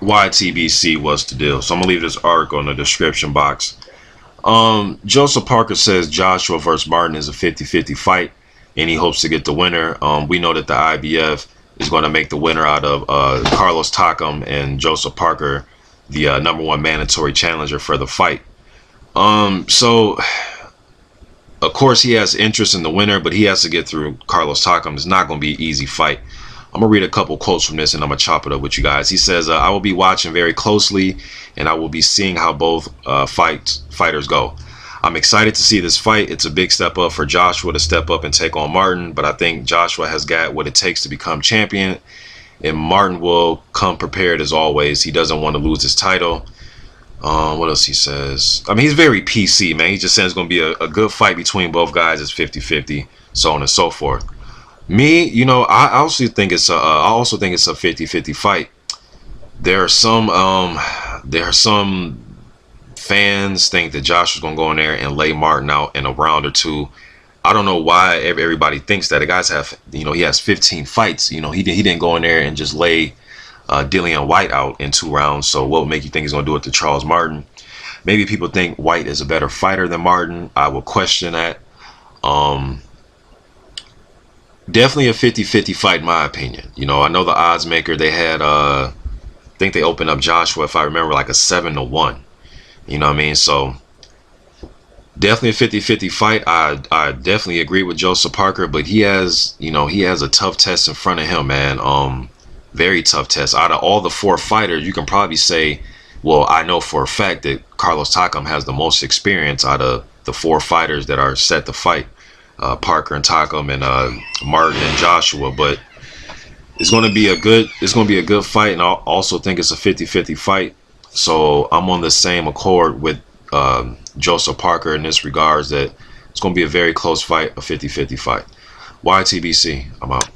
YTBC, what's the deal? So I'm gonna leave this article in the description box. Joseph Parker says Joshua versus Martin is a 50-50 fight, and he hopes to get the winner. We know that the IBF is going to make the winner out of Carlos Takam and Joseph Parker, the #1 mandatory challenger for the fight. So of course he has interest in the winner, but he has to get through Carlos Takam. It's not going to be an easy fight. I'm going to read a couple quotes from this and I'm going to chop it up with you guys. He says, I will be watching very closely and I will be seeing how both fighters go. I'm excited to see this fight. It's a big step up for Joshua to step up and take on Martin, but I think Joshua has got what it takes to become champion, and Martin will come prepared as always. He doesn't want to lose his title. What else he says? I mean, he's very PC, man. He just says it's going to be a good fight between both guys. It's 50-50, so on and so forth. Me, you know, I also think it's a 50-50 fight. There are some fans think that Joshua's gonna go in there and lay Martin out in a round or two. I don't know why everybody thinks that. The guys have, you know, he has 15 fights. You know, he didn't go in there and just lay Dillian Whyte out in 2 rounds. So what would make you think he's gonna do it to Charles Martin? Maybe people think Whyte is a better fighter than Martin. I will question that. Definitely a 50-50 fight in my opinion. You know, I know the odds maker, they had I think they opened up Joshua, if I remember, like a 7-1. You know what I mean? So definitely a 50-50 fight. I definitely agree with Joseph Parker, but he has, you know, he has a tough test in front of him, man. Very tough test. Out of all the 4 fighters, you can probably say, well, I know for a fact that Carlos Takam has the most experience out of the 4 fighters that are set to fight. Parker and Takam and Martin and Joshua, but it's going to be a good fight, and I also think it's a 50-50 fight. So I'm on the same accord with Joseph Parker in this regards, that it's going to be a very close fight, a 50-50 fight. YTBC, I'm out.